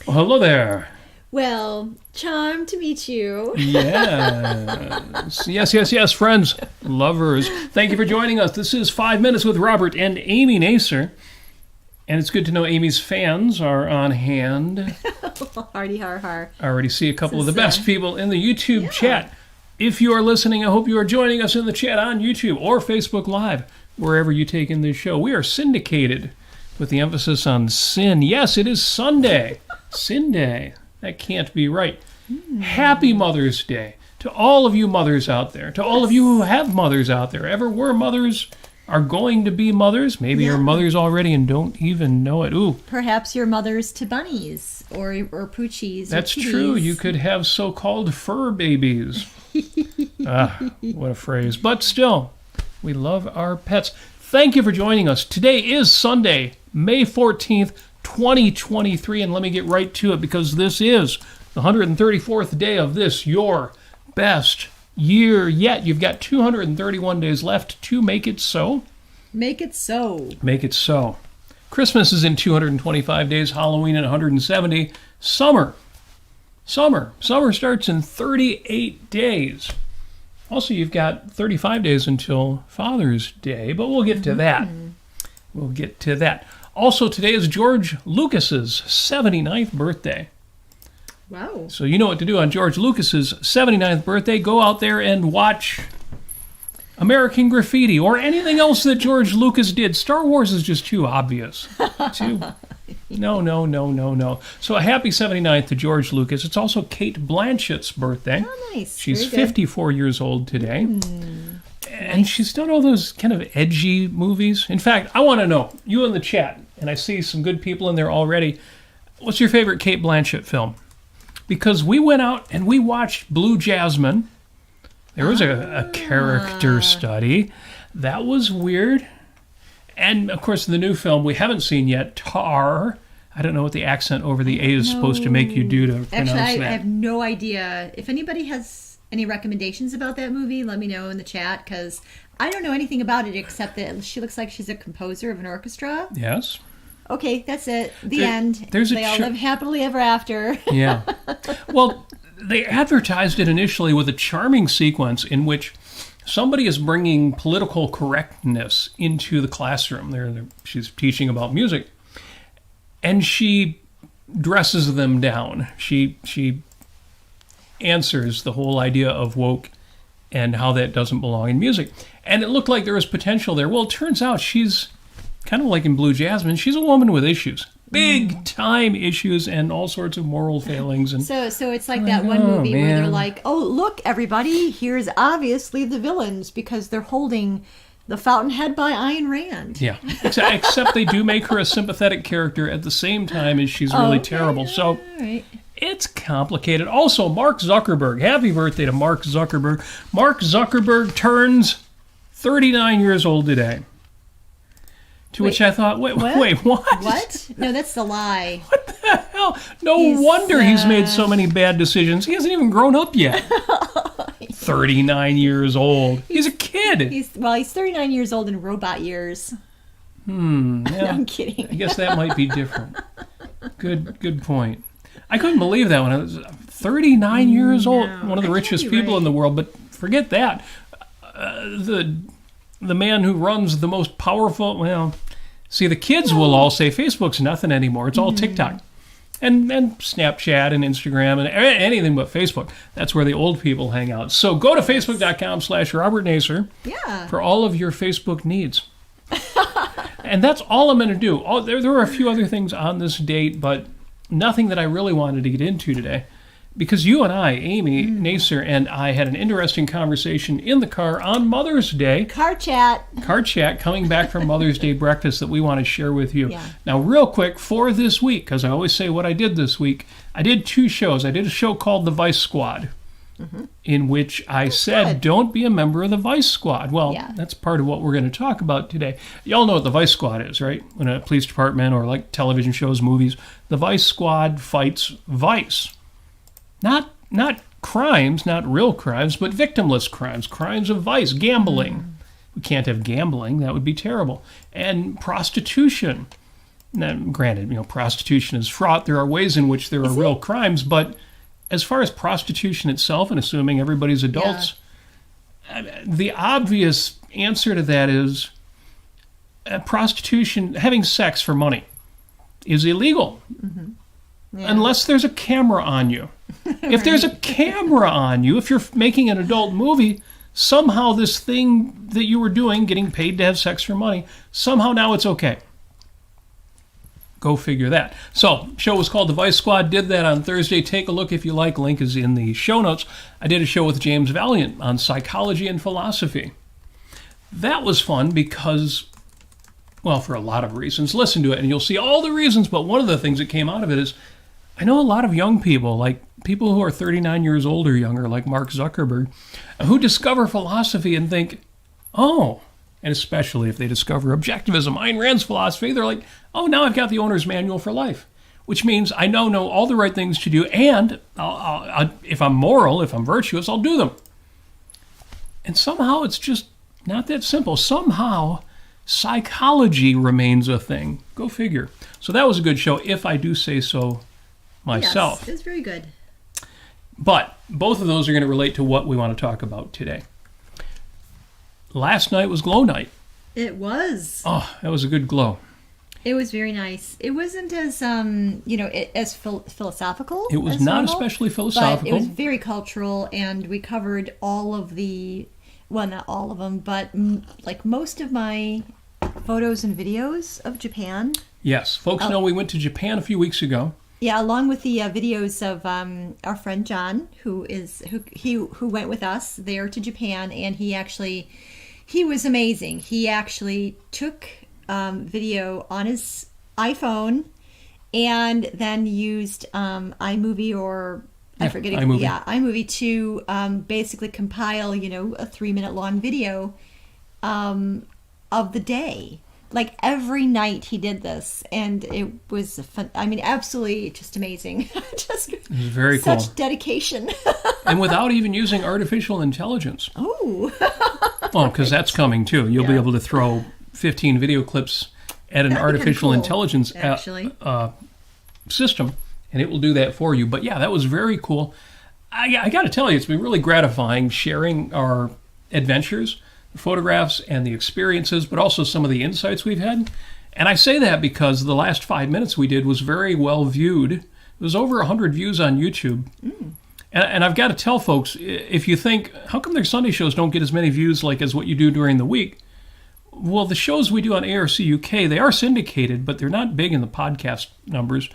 Well, hello there. Well, charmed to meet you. Yes, friends, lovers. Thank you for joining us. This is 5 Minutes with Robert and Amy Nasir. And it's good to know Amy's fans are on hand. Hardy har har. I already see a couple of the best people in the YouTube chat. If you are listening, I hope you are joining us in the chat on YouTube or Facebook Live, wherever you take in this show. We are syndicated with the emphasis on sin. Yes, it is Sunday. Sin Day. That can't be right. Happy Mother's Day to all of you mothers out there, to all of you who have mothers out there, ever were mothers, are going to be mothers. Maybe you're mothers already and don't even know it. Ooh. Perhaps you're mothers to bunnies or poochies. That's true. You could have so-called fur babies. What a phrase. But still, we love our pets. Thank you for joining us. Today is Sunday, May 14th, 2023, and let me get right to it because this is the 134th day of this, your best year yet. You've got 231 days left to make it so. Make it so. Make it so. Christmas is in 225 days, Halloween in 170. Summer starts in 38 days. Also, you've got 35 days until Father's Day, but we'll get to that. We'll get to that. Also, today is George Lucas's 79th birthday. Wow. So you know what to do on George Lucas's 79th birthday. Go out there and watch American Graffiti or anything else that George Lucas did. Star Wars is just too obvious. No. So a happy 79th to George Lucas. It's also Cate Blanchett's birthday. Oh, nice. She's 54 years old today. And she's done all those kind of edgy movies. In fact, I want to know, you in the chat, and I see some good people in there already, what's your favorite Cate Blanchett film? Because we went out and we watched Blue Jasmine. There was a character study. That was weird. And, of course, the new film we haven't seen yet, Thor. I don't know what the accent over the A is supposed to make you do to pronounce that. Actually, I have no idea. If anybody has any recommendations about that movie, let me know in the chat, because I don't know anything about it except that she looks like she's a composer of an orchestra. Yes. Okay, that's it. The end. They all live happily ever after. Yeah. Well, they advertised it initially with a charming sequence in which somebody is bringing political correctness into the classroom. She's teaching about music, and she dresses them down. She answers the whole idea of woke and how that doesn't belong in music. And it looked like there was potential there. Well, it turns out she's kind of like in Blue Jasmine. She's a woman with issues. Big time issues and all sorts of moral failings. And so it's like that one movie where they're like, oh, look, everybody, here's obviously the villains because they're holding the fountainhead by Ayn Rand. Yeah, except they do make her a sympathetic character at the same time as she's really terrible. So it's complicated. Also, Mark Zuckerberg. Happy birthday to Mark Zuckerberg. Mark Zuckerberg turns 39 years old today. To which I thought, wait, what? What? No, that's the lie. What the hell? No wonder he's made so many bad decisions. He hasn't even grown up yet. 39 years old. He's a kid. He's 39 years old in robot years. Yeah. I'm kidding. I guess that might be different. Good point. I couldn't believe that when I was 39 years old. One of the richest people in the world. But forget that. The man who runs the most powerful, see, the kids will all say Facebook's nothing anymore. It's all TikTok and Snapchat and Instagram and anything but Facebook. That's where the old people hang out. So go to facebook.com/Robert Nasir for all of your Facebook needs. And that's all I'm going to do. There were a few other things on this date, but nothing that I really wanted to get into today. Because you and I, Amy Nasir, and I had an interesting conversation in the car on Mother's Day. Car chat, coming back from Mother's Day breakfast that we want to share with you. Yeah. Now, real quick, for this week, because I always say what I did this week, I did 2 shows. I did a show called The Vice Squad, in which I said, don't be a member of the Vice Squad. Well, that's part of what we're going to talk about today. Y'all know what the Vice Squad is, right? When a police department or like television shows, movies, the Vice Squad fights vice. Not crimes, not real crimes, but victimless crimes, crimes of vice, gambling. We can't have gambling, that would be terrible. And prostitution. Now, granted, prostitution is fraught. There are ways in which there are real crimes, but as far as prostitution itself, and assuming everybody's adults, the obvious answer to that is prostitution, having sex for money, is illegal. Unless there's a camera on you. If there's a camera on you, if you're making an adult movie, somehow this thing that you were doing, getting paid to have sex for money, somehow now it's okay. Go figure that. So, show was called The Vice Squad. Did that on Thursday. Take a look if you like. Link is in the show notes. I did a show with James Valiant on psychology and philosophy. That was fun because, well, for a lot of reasons. Listen to it and you'll see all the reasons, but one of the things that came out of it is I know a lot of young people, like people who are 39 years old or younger, like Mark Zuckerberg, who discover philosophy and think, oh, and especially if they discover objectivism, Ayn Rand's philosophy, they're like, oh, now I've got the owner's manual for life, which means I know all the right things to do, and if I'm moral, if I'm virtuous, I'll do them. And somehow it's just not that simple. Somehow psychology remains a thing. Go figure. So that was a good show, if I do say so myself. Yes, it was very good. But both of those are going to relate to what we want to talk about today. Last night was glow night. It was. Oh, that was a good glow. It was very nice. It wasn't as, as philosophical. It was as not normal, especially philosophical. But it was very cultural, and we covered all of the, well, not all of them, but like most of my photos and videos of Japan. Yes, folks know we went to Japan a few weeks ago. Yeah, along with the videos of our friend John, who went with us there to Japan, and he was amazing. He actually took video on his iPhone and then used iMovie iMovie to basically compile, a 3-minute long video of the day. Like every night he did this, and it was fun. I mean, absolutely just amazing. Just it was very cool. Such dedication. And without even using artificial intelligence. Oh. Well, because that's coming too. You'll be able to throw 15 video clips at an artificial intelligence system, and it will do that for you. But yeah, that was very cool. I got to tell you, it's been really gratifying sharing our adventures, the photographs, and the experiences, but also some of the insights we've had. And I say that because the last 5 minutes we did was very well viewed. It was over 100 views on YouTube. And I've got to tell folks, if you think, how come their Sunday shows don't get as many views as what you do during the week? Well, the shows we do on ARC UK, they are syndicated, but they're not big in the podcast numbers.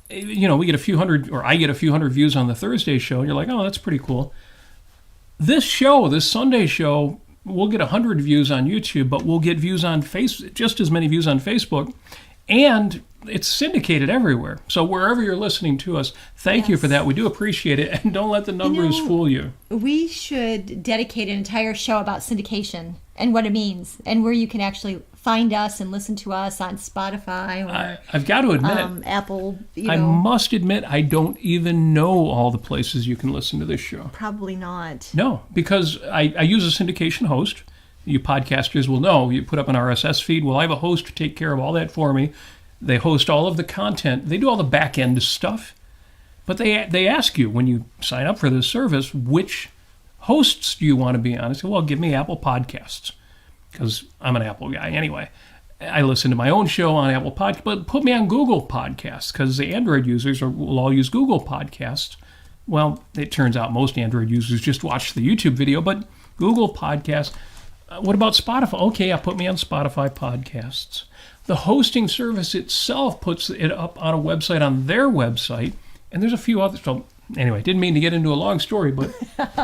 We get a few hundred, or I get a few hundred views on the Thursday show, and you're like, oh, that's pretty cool. This Sunday show, we'll get 100 views on YouTube, but we'll get views on just as many views on Facebook, and it's syndicated everywhere. So wherever you're listening to us, thank you for that. We do appreciate it, and don't let the numbers fool you. We should dedicate an entire show about syndication and what it means, and where you can actually find us and listen to us on Spotify or I've got to admit, Apple. I must admit, I don't even know all the places you can listen to this show. Probably not. No, because I use a syndication host. You podcasters will know. You put up an RSS feed. Well, I have a host to take care of all that for me. They host all of the content. They do all the back end stuff. But they ask you when you sign up for this service, which hosts do you want to be on? I say, well, give me Apple Podcasts, because I'm an Apple guy anyway. I listen to my own show on Apple Podcasts, but put me on Google Podcasts, because the Android users will all use Google Podcasts. Well, it turns out most Android users just watch the YouTube video, but Google Podcasts. What about Spotify? Okay, put me on Spotify Podcasts. The hosting service itself puts it up on a website on their website, and there's a few others. So anyway, didn't mean to get into a long story, but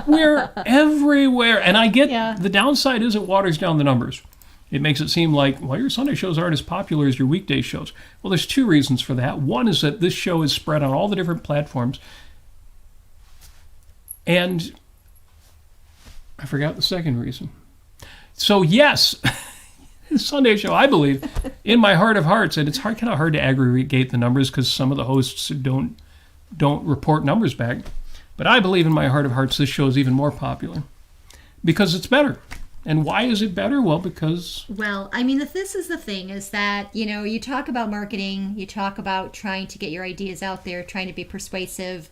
we're everywhere. And I get the downside is it waters down the numbers. It makes it seem like, well, your Sunday shows aren't as popular as your weekday shows. Well, there's two reasons for that. One is that this show is spread on all the different platforms. And I forgot the second reason. So yes, Sunday show, I believe, in my heart of hearts, and it's kind of hard to aggregate the numbers because some of the hosts don't report numbers back. But I believe in my heart of hearts this show is even more popular because it's better. And why is it better? Well, because... Well, I mean, this is the thing, is that, you talk about marketing, you talk about trying to get your ideas out there, trying to be persuasive.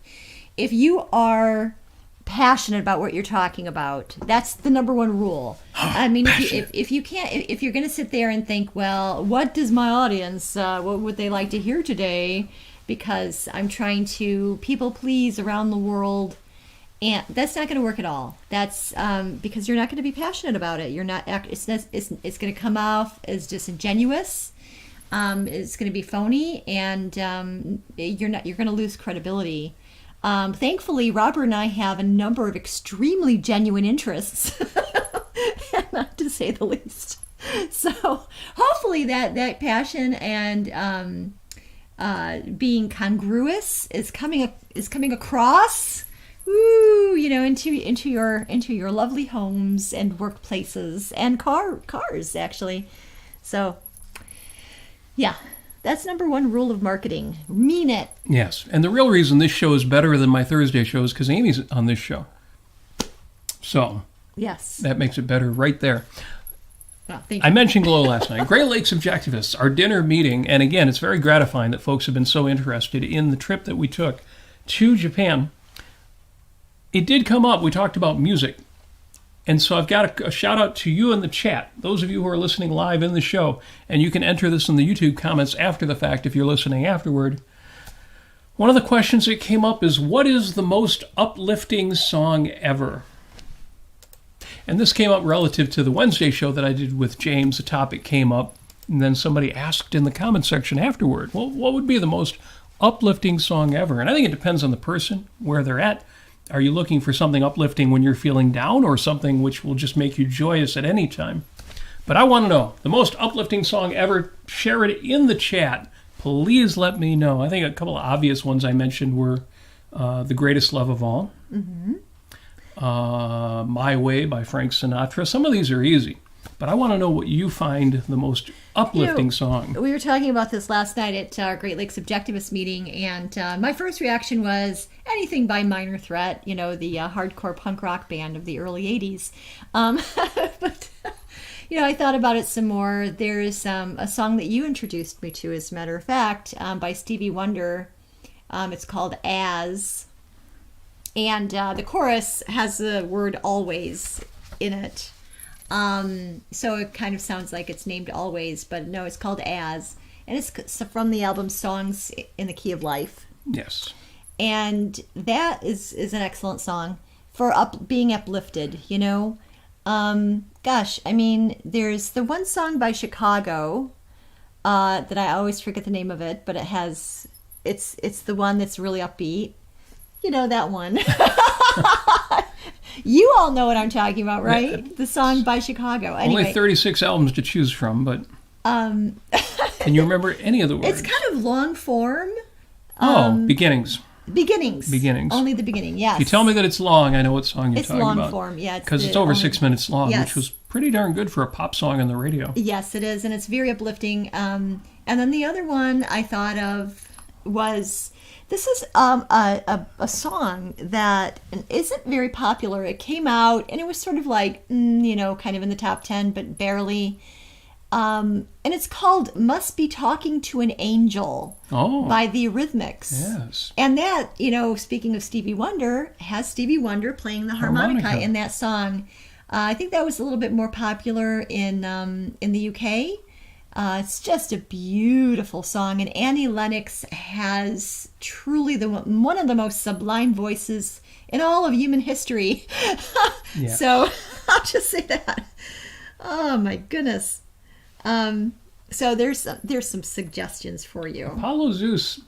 If you are passionate about what you're talking about, that's the number one rule. I mean, if you're going to sit there and think, well, what does my audience, what would they like to hear today? Because I'm trying to people please around the world. And that's not going to work at all. That's because you're not going to be passionate about it. You're not. It's going to come off as disingenuous. It's going to be phony, and you're not. You're going to lose credibility. Thankfully, Robert and I have a number of extremely genuine interests, not to say the least. So hopefully that passion and being congruous is coming across. Woo, into your lovely homes and workplaces and cars actually. So, yeah, that's number one rule of marketing. Mean it. Yes, and the real reason this show is better than my Thursday show is because Amy's on this show. So, yes, that makes it better right there. Well, thank you. I mentioned Glow last night. Great Lakes Objectivists, our dinner meeting, and again, it's very gratifying that folks have been so interested in the trip that we took to Japan. It did come up. We talked about music. And so I've got a shout out to you in the chat, those of you who are listening live in the show. And you can enter this in the YouTube comments after the fact if you're listening afterward. One of the questions that came up is, what is the most uplifting song ever? And this came up relative to the Wednesday show that I did with James. The topic came up. And then somebody asked in the comment section afterward, well, what would be the most uplifting song ever? And I think it depends on the person, where they're at. Are you looking for something uplifting when you're feeling down, or something which will just make you joyous at any time? But I want to know the most uplifting song ever. Share it in the chat. Please let me know. I think a couple of obvious ones I mentioned were The Greatest Love of All, My Way by Frank Sinatra. Some of these are easy, but I want to know what you find the most uplifting song. We were talking about this last night at our Great Lakes Objectivist meeting, and my first reaction was anything by Minor Threat, the hardcore punk rock band of the early 80s. But, I thought about it some more. There's a song that you introduced me to, as a matter of fact, by Stevie Wonder. It's called As. And the chorus has the word always in it. So it kind of sounds like it's named Always, but no, it's called As. And it's from the album Songs in the Key of Life. Yes. And that is an excellent song for being uplifted, Gosh, I mean, there's the one song by Chicago that I always forget the name of it, but it's the one that's really upbeat. That one. You all know what I'm talking about, right? Yeah. The song by Chicago. Anyway. Only 36 albums to choose from, but can you remember any of the words? It's kind of long form. Beginnings. Beginnings. Only the beginning, yes. If you tell me that it's long, I know what song you're talking about. It's long form, yeah. Because it's over 6 minutes long, yes. Which was pretty darn good for a pop song on the radio. Yes, it is, and it's very uplifting. And then the other one I thought of was... This is a song that isn't very popular. It came out, and it was sort of like, kind of in the top 10, but barely. And it's called Must Be Talking to an Angel by the Eurythmics. Yes. And that, speaking of Stevie Wonder, has Stevie Wonder playing the harmonica in that song. I think that was a little bit more popular in the UK. It's just a beautiful song, and Annie Lennox has truly one of the most sublime voices in all of human history. Yeah. So I'll just say that. Oh my goodness. So there's some suggestions for you. Apollo Zeus.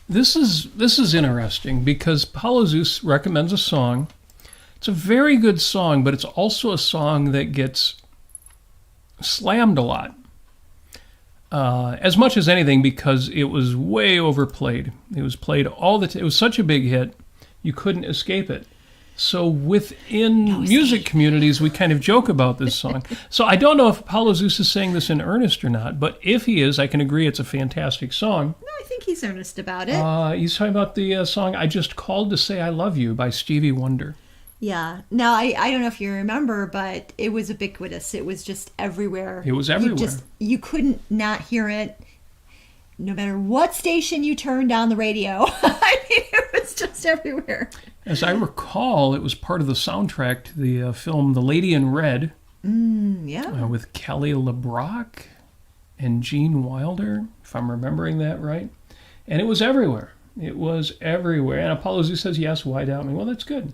This is interesting because Apollo Zeus recommends a song. It's a very good song, but it's also a song that gets slammed a lot, as much as anything, because it was way overplayed. It was played all the time. It was such a big hit, you couldn't escape it. So within music communities, we kind of joke about this song. So I don't know if Apollo Zeus is saying this in earnest or not, but if he is, I can agree it's a fantastic song. No, I think he's earnest about it. He's talking about the song I Just Called to Say I Love You by Stevie Wonder. Yeah. Now, I don't know if you remember, but it was ubiquitous. It was just everywhere. It was everywhere. You couldn't not hear it, no matter what station you turned on the radio. I mean, it was just everywhere. As I recall, it was part of the soundtrack to the film The Lady in Red. Yeah. With Kelly LeBrock and Gene Wilder, if I'm remembering that right. And it was everywhere. It was everywhere. And Apollo Zoo says, yes, why doubt me? Well, that's good.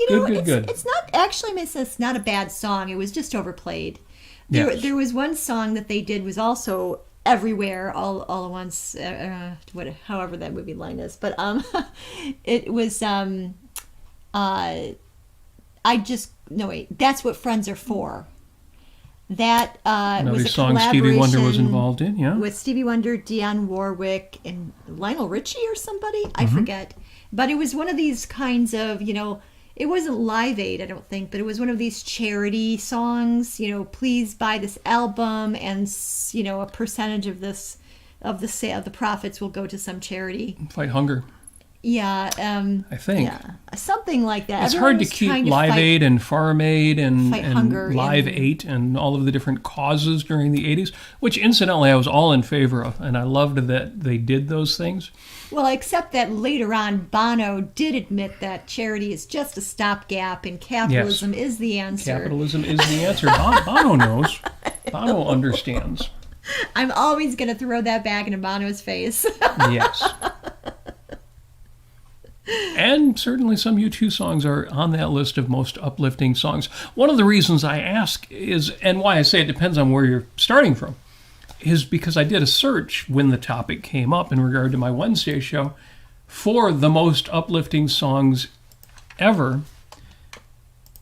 Good. It's not actually, it's not a bad song. It was just overplayed. There was one song that they did was also everywhere all at once. However that movie line is, but it was that's what friends are for. That another was a song Stevie Wonder was collaboration involved in, yeah. with Stevie Wonder, Dionne Warwick, and Lionel Richie or somebody. I forget. But it was one of these kinds of, it wasn't Live Aid, I don't think, but it was one of these charity songs, please buy this album and, a percentage of the sale, the profits will go to some charity. Fight hunger. Yeah. I think. Yeah, something like that. It's hard to keep Live Aid and Farm Aid and Live 8 and all of the different causes during the 80s, which incidentally I was all in favor of, and I loved that they did those things. Well, except that later on, Bono did admit that charity is just a stopgap and capitalism is the answer. Capitalism is the answer. Bono knows. Bono understands. I'm always going to throw that back into Bono's face. Yes. And certainly some U2 songs are on that list of most uplifting songs. One of the reasons I ask is, and why I say it depends on where you're starting from, is because I did a search when the topic came up in regard to my Wednesday show for the most uplifting songs ever.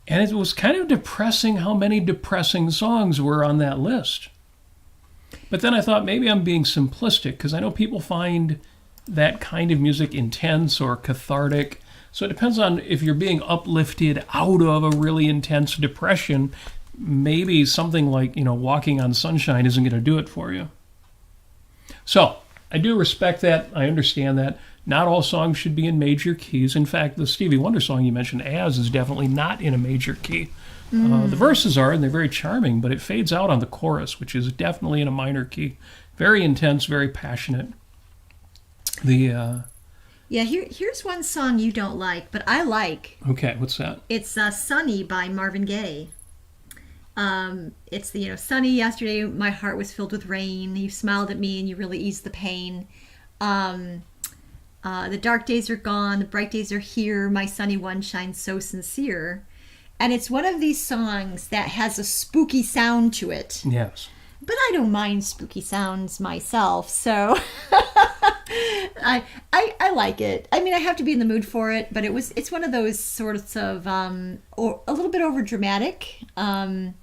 And it was kind of depressing how many depressing songs were on that list. But then I thought maybe I'm being simplistic because I know people find that kind of music intense or cathartic. So it depends on if you're being uplifted out of a really intense depression. Maybe something like, Walking on Sunshine isn't going to do it for you. So I do respect that. I understand that. Not all songs should be in major keys. In fact, the Stevie Wonder song you mentioned, As, is definitely not in a major key. The verses are, and they're very charming, but it fades out on the chorus, which is definitely in a minor key. Very intense, very passionate. Here's one song you don't like, but I like. Okay, what's that? It's Sunny by Marvin Gaye. It's sunny yesterday, my heart was filled with rain. You smiled at me and you really eased the pain. The dark days are gone, the bright days are here, my sunny one shines so sincere. And it's one of these songs that has a spooky sound to it. Yes. But I don't mind spooky sounds myself, so I like it. I mean, I have to be in the mood for it, but it's one of those sorts of or a little bit over dramatic, and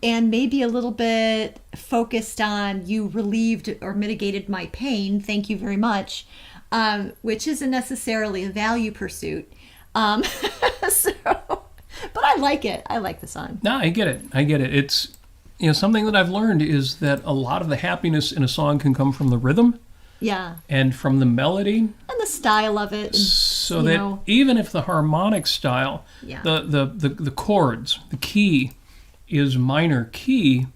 maybe a little bit focused on you relieved or mitigated my pain. Thank you very much, which isn't necessarily a value pursuit. But I like it. I like the song. No, I get it. It's something that I've learned is that a lot of the happiness in a song can come from the rhythm. Yeah. And from the melody. And the style of it. And, so that even if the harmonic style, the chords, the key is minor key,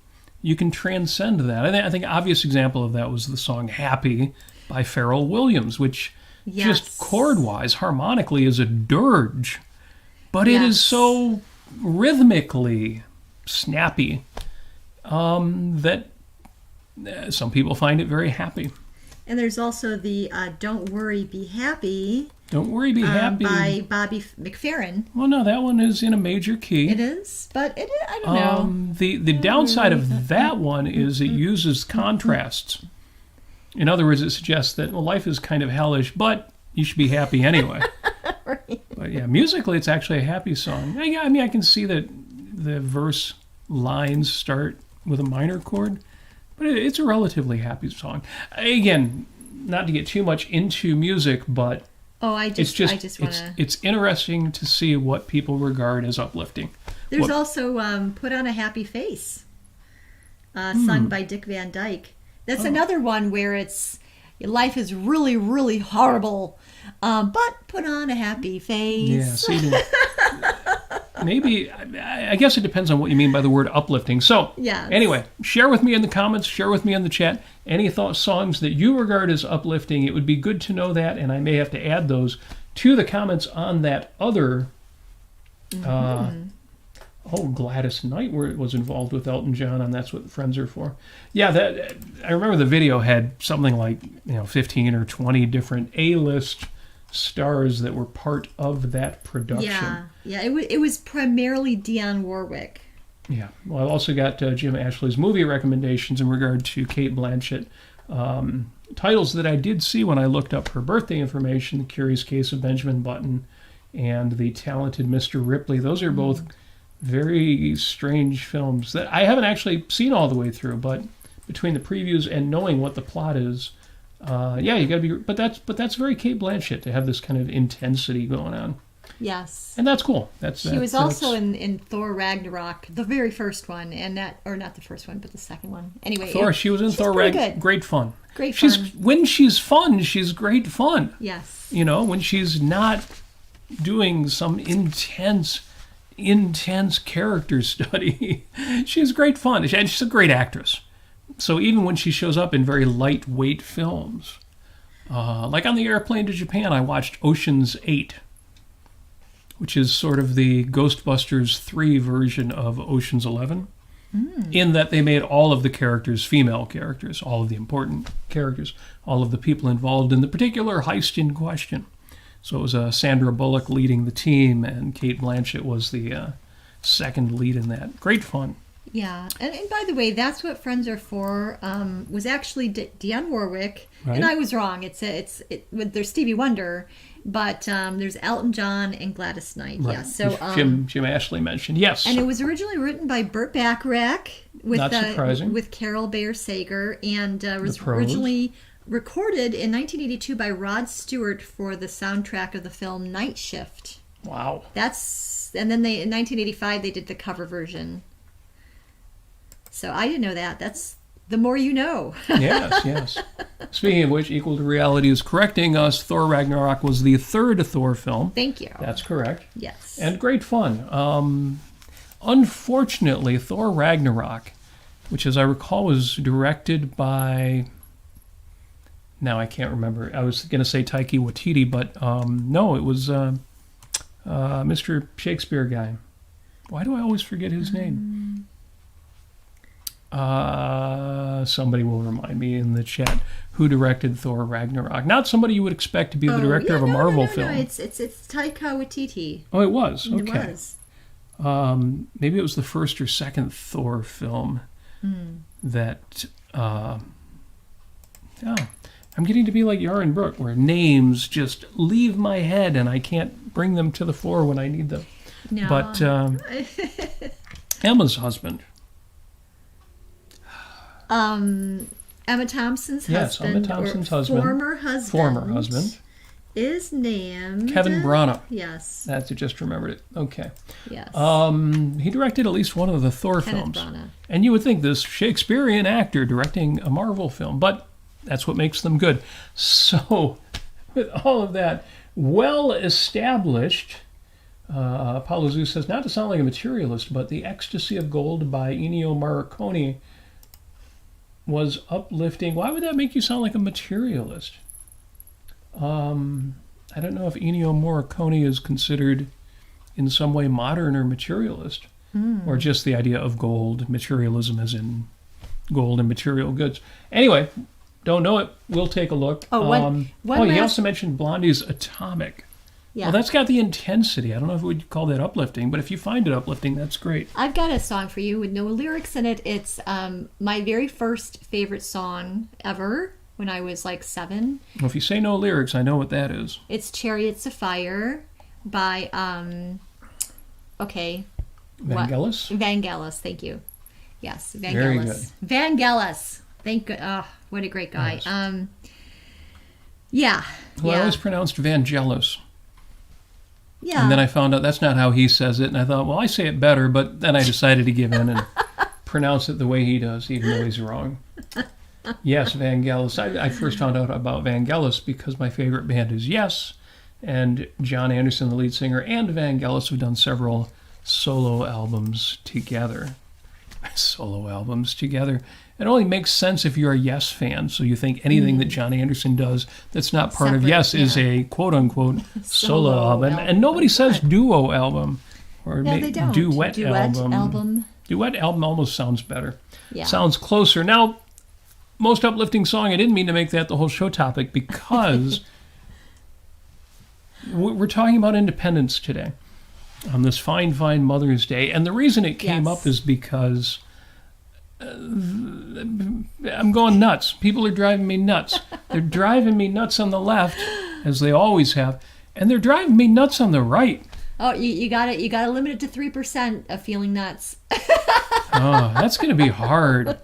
you can transcend that. I think an obvious example of that was the song Happy by Pharrell Williams, which just chord-wise, harmonically is a dirge. But it is so rhythmically snappy that some people find it very happy. And there's also the Don't Worry, Be Happy. Don't Worry, Be Happy. By Bobby McFerrin. Well, no, that one is in a major key. It is? But I don't know. The downside of that one is it uses contrasts. In other words, it suggests that life is kind of hellish, but you should be happy anyway. Right. But yeah, musically, it's actually a happy song. Yeah, I mean, I can see that the verse lines start with a minor chord, but it's a relatively happy song. Again, not to get too much into music, but it's interesting to see what people regard as uplifting. There's also Put on a Happy Face, sung by Dick Van Dyke. That's another one where it's life is really, really horrible, but put on a happy face. Yeah, see, maybe, I guess it depends on what you mean by the word uplifting. So, Yes. anyway, share with me in the comments, share with me in the chat, any songs that you regard as uplifting. It would be good to know that, and I may have to add those to the comments on that other, Gladys Knight was involved with Elton John on That's What Friends Are For. Yeah, that I remember the video had something like 15 or 20 different A-list stars that were part of that production. Yeah. It was primarily Dionne Warwick. Yeah. Well, I've also got Jim Ashley's movie recommendations in regard to Cate Blanchett. Titles that I did see when I looked up her birthday information: The Curious Case of Benjamin Button and The Talented Mr. Ripley. Those are both very strange films that I haven't actually seen all the way through, but between the previews and knowing what the plot is, you gotta be. But that's very Cate Blanchett to have this kind of intensity going on. Yes, and that's cool. She was also in Thor Ragnarok, the very first one, and not the first one, but the second one. Anyway, Thor. She was in Thor Ragnarok. Great fun. Great fun. When she's fun, she's great fun. Yes. When she's not doing some intense character study, she's great fun, and she's a great actress. So even when she shows up in very lightweight films, like on the airplane to Japan, I watched Ocean's 8, which is sort of the Ghostbusters 3 version of Ocean's 11, in that they made all of the characters female characters, all of the important characters, all of the people involved in the particular heist in question. So it was Sandra Bullock leading the team, and Cate Blanchett was the second lead in that. Great fun. Yeah, and by the way, That's What Friends Are For was actually Dionne Warwick, right? And I was wrong. There's Stevie Wonder, but there's Elton John and Gladys Knight. Right. Yeah, so Jim Ashley mentioned, yes. And it was originally written by Burt Bacharach Not surprising. with Carol Bayer Sager, and was originally recorded in 1982 by Rod Stewart for the soundtrack of the film Night Shift. Wow. And then in 1985 they did the cover version. So I didn't know that. That's the more you know. Yes. Speaking of which, Equal to Reality is correcting us. Thor Ragnarok was the third Thor film. Thank you. That's correct. Yes. And great fun. Unfortunately, Thor Ragnarok, which as I recall was directed by... Now I can't remember. I was going to say Taika Waititi, but no, it was Mr. Shakespeare guy. Why do I always forget his name? Somebody will remind me in the chat who directed Thor Ragnarok. Not somebody you would expect to be the director of a Marvel film. No, it's Taika Waititi. Oh, it was? Okay. It was. Maybe it was the first or second Thor film that... I'm getting to be like Yaron Brook, where names just leave my head and I can't bring them to the fore when I need them. No. But Emma's husband. Emma Thompson's husband. Yes, Emma Thompson's husband. Former husband. Is named... Kevin Branagh. Yes. I just remembered it. Okay. Yes. He directed at least one of the Thor films. Branagh. And you would think this Shakespearean actor directing a Marvel film, but that's what makes them good. So, with all of that well established, Paulo Zeus says, not to sound like a materialist, but The Ecstasy of Gold by Ennio Morricone was uplifting. Why would that make you sound like a materialist? I don't know if Ennio Morricone is considered in some way modern or materialist, or just the idea of gold, materialism as in gold and material goods. Anyway, don't know it. We'll take a look. He also mentioned Blondie's Atomic. Yeah. Well, that's got the intensity. I don't know if we'd call that uplifting, but if you find it uplifting, that's great. I've got a song for you with no lyrics in it. It's my very first favorite song ever when I was like 7. Well, if you say no lyrics, I know what that is. It's Chariots of Fire by, Vangelis? Vangelis, thank you. Yes, Vangelis. Very good. Vangelis. Thank God. Oh, what a great guy. Nice. Yeah. Well, I always pronounced Vangelis. Yeah. And then I found out that's not how he says it, and I thought, well, I say it better, but then I decided to give in and pronounce it the way he does, even though he's wrong. Yes, Vangelis. I first found out about Vangelis because my favorite band is Yes, and John Anderson, the lead singer, and Vangelis have done several solo albums together. It only makes sense if you're a Yes fan, so you think anything that John Anderson does that's not part of Yes is a quote-unquote solo album. And nobody says duo album or they don't. Duet album. Duet album almost sounds better. Yeah. Sounds closer. Now, most uplifting song, I didn't mean to make that the whole show topic because we're talking about independence today on this fine Mother's Day. And the reason it came up is because I'm going nuts. People are driving me nuts. They're driving me nuts on the left, as they always have, and they're driving me nuts on the right. Oh, you got it. You got to limit it to 3% of feeling nuts. Oh, that's going to be hard.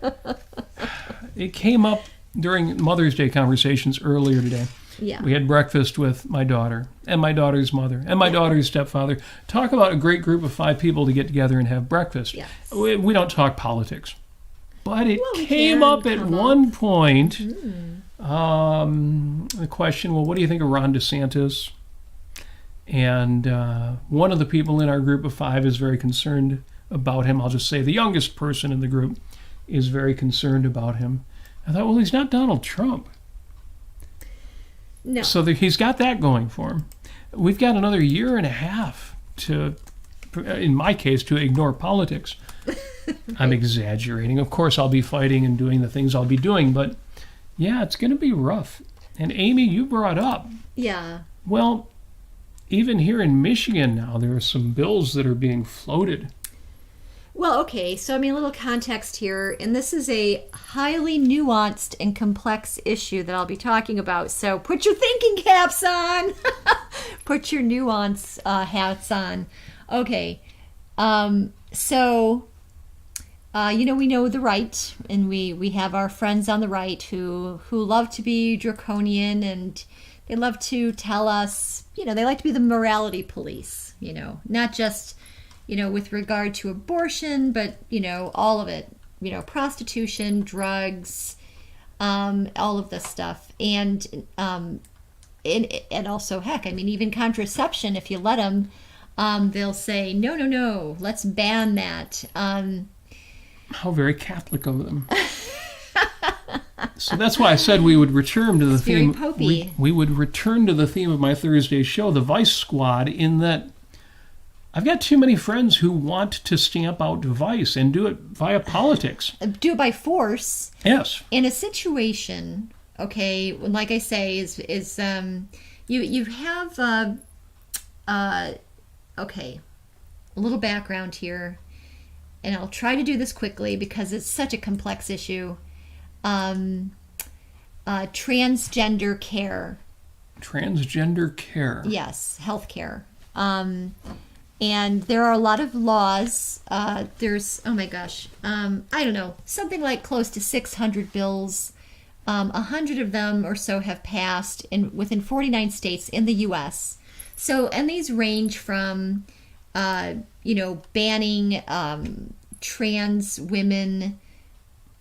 It came up during Mother's Day conversations earlier today. Yeah. We had breakfast with my daughter and my daughter's mother and my daughter's stepfather. Talk about a great group of 5 people to get together and have breakfast. Yes. We don't talk politics. But it came up at one point. The question, well, what do you think of Ron DeSantis? And one of the people in our group of 5 is very concerned about him. I'll just say the youngest person in the group is very concerned about him. I thought, well, he's not Donald Trump. No. So he's got that going for him. We've got another year and a half to, in my case, to ignore politics. I'm exaggerating. Of course, I'll be fighting and doing the things I'll be doing, but yeah, it's going to be rough. And Amy, you brought up. Yeah. Well, even here in Michigan now, there are some bills that are being floated. Well, okay, so I mean, a little context here, and this is a highly nuanced and complex issue that I'll be talking about, so put your thinking caps on. Put your nuance hats on. Okay, we know the right, and we have our friends on the right who love to be draconian, and they love to tell us, they like to be the morality police, not just, with regard to abortion, but, all of it, prostitution, drugs, all of this stuff. And also, heck, I mean, even contraception, if you let them, they'll say, no, let's ban that. How very Catholic of them. So that's why I said we would return to the theme. We would return to the theme of my Thursday show, the Vice Squad, in that I've got too many friends who want to stamp out Vice and do it via politics. Do it by force. Yes. In a situation, okay, like I say, is you have okay, a little background here, and I'll try to do this quickly because it's such a complex issue. Transgender care. Transgender care. Yes, health care. And there are a lot of laws. There's, oh my gosh, I don't know, something like close to 600 bills. 100 of them or so have passed within 49 states in the U.S. So, and these range from, banning trans women,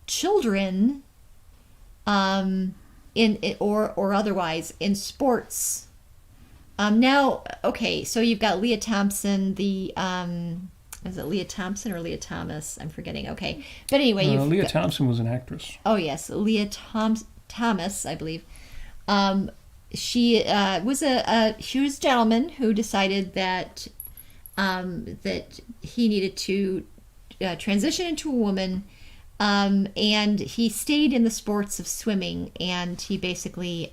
children, or otherwise in sports. Now, okay, so you've got Leah Thompson, is it Leah Thompson or Leah Thomas? I'm forgetting. Okay, but anyway, Leah Thompson was an actress. Oh yes, Leah Thomas, I believe. She was a gentleman who decided that that he needed to transition into a woman, and he stayed in the sports of swimming, and he basically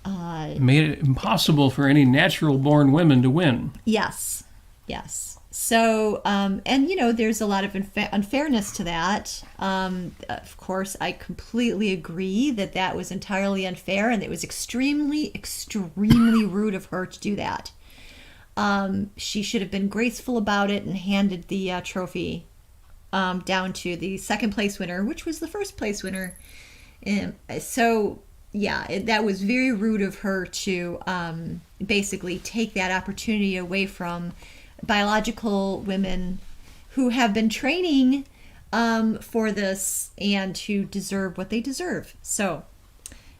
made it impossible for any natural-born women to win. Yes. So, there's a lot of unfairness to that. Of course, I completely agree that was entirely unfair, and it was extremely, extremely rude of her to do that. She should have been graceful about it and handed the trophy down to the second place winner, which was the first place winner. That was very rude of her to basically take that opportunity away from biological women who have been training for this and to deserve what they deserve. So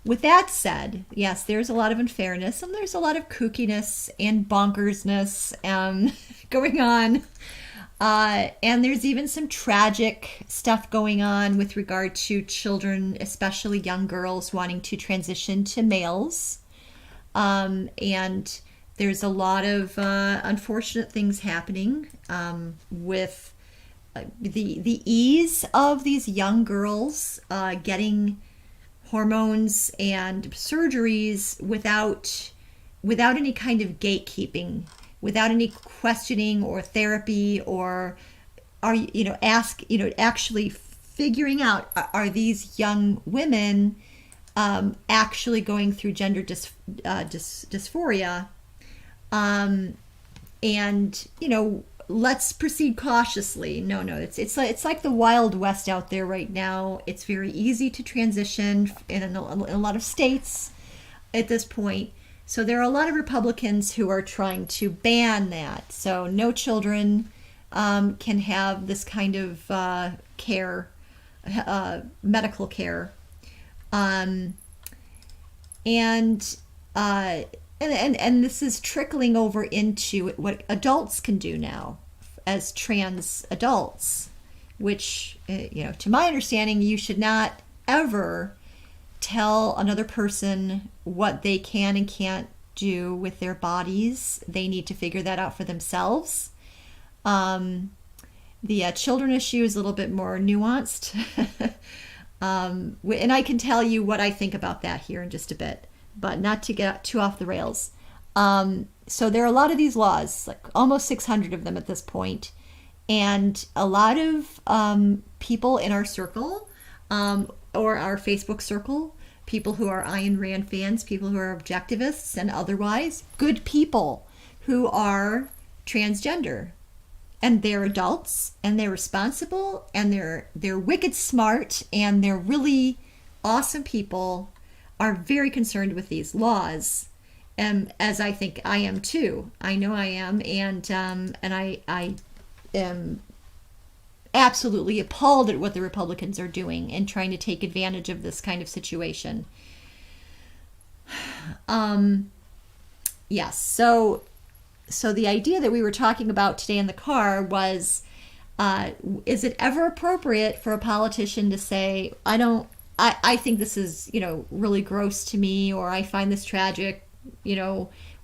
with that said, yes, there's a lot of unfairness and there's a lot of kookiness and bonkersness going on. And there's even some tragic stuff going on with regard to children, especially young girls wanting to transition to males. And there's a lot of unfortunate things happening with the ease of these young girls getting hormones and surgeries without any kind of gatekeeping, without any questioning or therapy, or actually figuring out, are these young women actually going through gender dysphoria, and let's proceed cautiously. No, it's like the Wild West out there right now. It's very easy to transition in a lot of states at this point. So there are a lot of Republicans who are trying to ban that. So no children can have this kind of care, medical care, and this is trickling over into what adults can do now as trans adults, which, to my understanding, you should not ever tell another person what they can and can't do with their bodies. They need to figure that out for themselves. The children issue is a little bit more nuanced. And I can tell you what I think about that here in just a bit, but not to get too off the rails. So there are a lot of these laws, like almost 600 of them at this point. And a lot of people in our circle, or our Facebook circle, people who are Ayn Rand fans, people who are objectivists and otherwise, good people who are transgender. And they're adults, and they're responsible, and they're wicked smart, and they're really awesome people, are very concerned with these laws, as I think I am too. I know I am, and I am absolutely appalled at what the Republicans are doing and trying to take advantage of this kind of situation. Yes, so the idea that we were talking about today in the car was, is it ever appropriate for a politician to say, I think this is, really gross to me, or I find this tragic,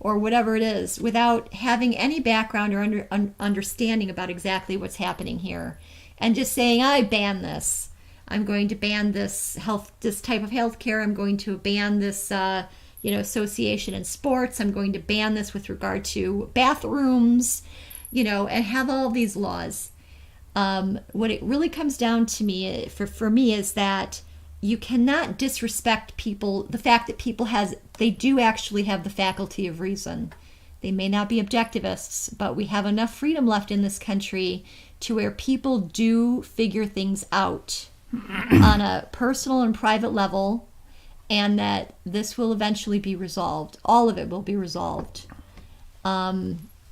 or whatever it is, without having any background or understanding about exactly what's happening here, and just saying, I ban this. I'm going to ban this type of healthcare. I'm going to ban this, association in sports. I'm going to ban this with regard to bathrooms, and have all these laws. What it really comes down to me, for me, is that you cannot disrespect people, the fact that people they do actually have the faculty of reason. They may not be objectivists, but we have enough freedom left in this country to where people do figure things out on a personal and private level, and that this will eventually be resolved. All of it will be resolved.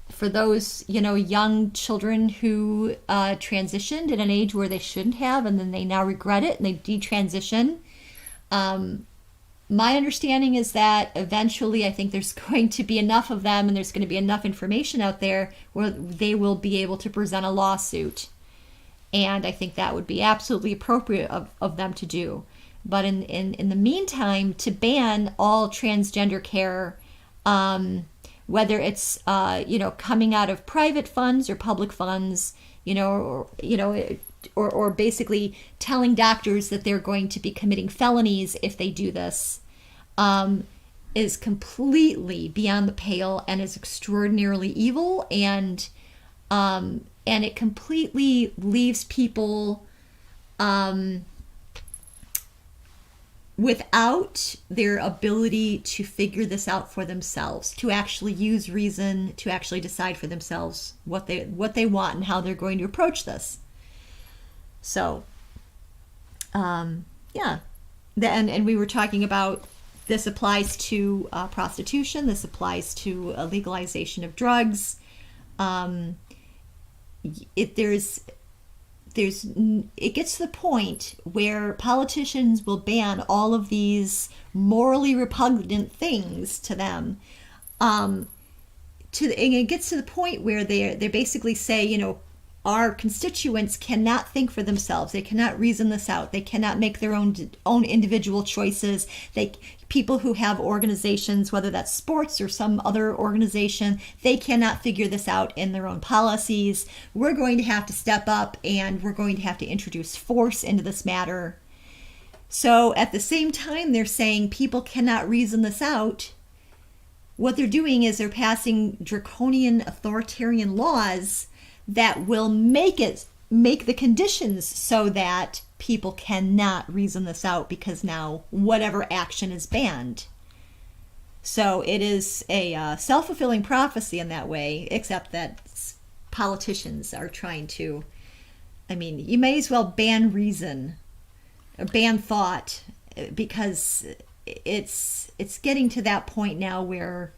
For those, young children who transitioned at an age where they shouldn't have, and then they now regret it and they detransition, my understanding is that eventually I think there's going to be enough of them, and there's going to be enough information out there where they will be able to present a lawsuit. And I think that would be absolutely appropriate of them to do. But in the meantime, to ban all transgender care, whether it's coming out of private funds or public funds, or basically telling doctors that they're going to be committing felonies if they do this, is completely beyond the pale and is extraordinarily evil, and it completely leaves people without their ability to figure this out for themselves, to actually use reason, to actually decide for themselves what they want and how they're going to approach this. So, yeah. And we were talking about, this applies to prostitution. This applies to legalization of drugs. There's it gets to the point where politicians will ban all of these morally repugnant things to them. And it gets to the point where they basically say, you know, our constituents cannot think for themselves. They cannot reason this out. They cannot make their own individual choices. People who have organizations, whether that's sports or some other organization, they cannot figure this out in their own policies. We're going to have to step up, and we're going to have to introduce force into this matter. So at the same time they're saying people cannot reason this out, what they're doing is they're passing draconian authoritarian laws that will make the conditions so that people cannot reason this out, because now whatever action is banned. So it is a self-fulfilling prophecy in that way, except that politicians are trying to, I mean, you may as well ban reason or ban thought, because it's getting to that point now where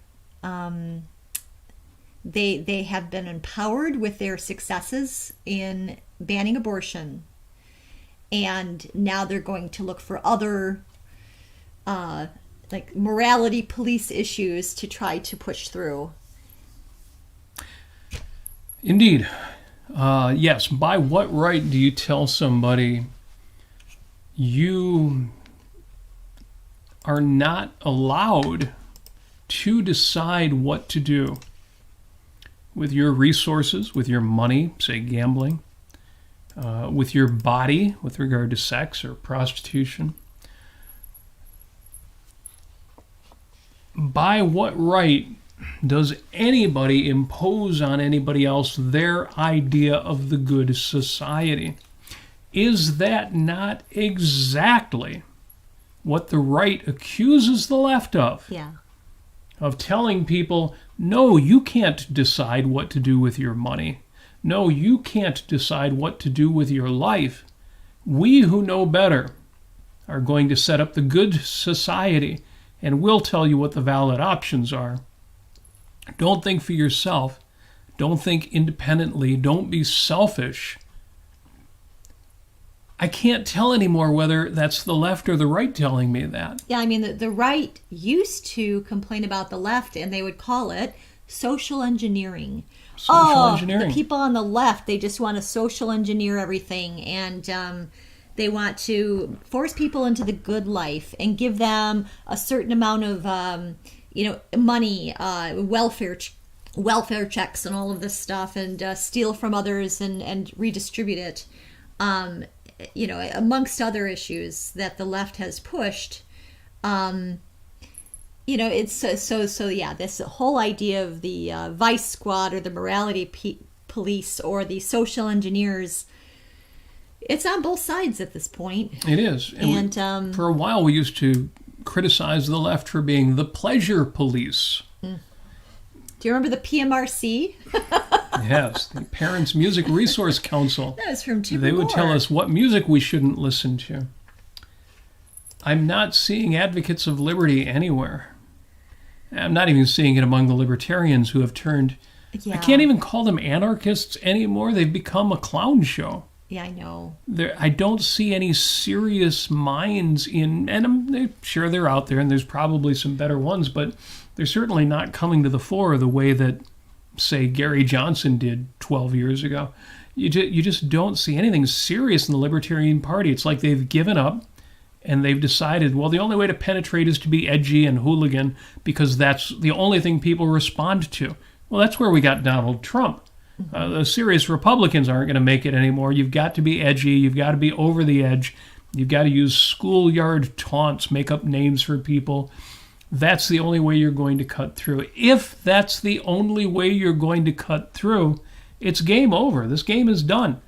they have been empowered with their successes in banning abortion, and now they're going to look for other like morality police issues to try to push through. Indeed. Yes, by what right do you tell somebody you are not allowed to decide what to do with your resources, with your money, say gambling, with your body with regard to sex or prostitution? By what right does anybody impose on anybody else their idea of the good society? Is that not exactly what the right accuses the left of? Yeah. Of telling people, no, you can't decide what to do with your money. No, you can't decide what to do with your life. We who know better are going to set up the good society, and we'll tell you what the valid options are. Don't think for yourself. Don't think independently. Don't be selfish. I can't tell anymore whether that's the left or the right telling me that. Yeah, I mean, the right used to complain about the left, and they would call it social engineering. The people on the left, they just want to social engineer everything, and they want to force people into the good life and give them a certain amount of, money, welfare checks and all of this stuff, and steal from others and redistribute it. Amongst other issues that the left has pushed, it's this whole idea of the vice squad or the morality police or the social engineers, it's on both sides at this point. It is. And for a while we used to criticize the left for being the pleasure police. Do you remember the PMRC? Yes, the Parents Music Resource Council. That was from Tim They would Moore. tell us what music we shouldn't listen to. I'm not seeing advocates of liberty anywhere. I'm not even seeing it among the libertarians who have turned... Yeah. I can't even call them anarchists anymore. They've become a clown show. Yeah, I know. I don't see any serious minds in... And I'm sure they're out there, and there's probably some better ones, but they're certainly not coming to the fore the way that, say, Gary Johnson did 12 years ago. You just don't see anything serious in the Libertarian Party. It's like they've given up, and they've decided, well, the only way to penetrate is to be edgy and hooligan, because that's the only thing people respond to. Well, that's where we got Donald Trump. The serious Republicans aren't going to make it anymore. You've got to be edgy. You've got to be over the edge. You've got to use schoolyard taunts, make up names for people. That's the only way you're going to cut through. If that's the only way you're going to cut through, it's game over. This game is done.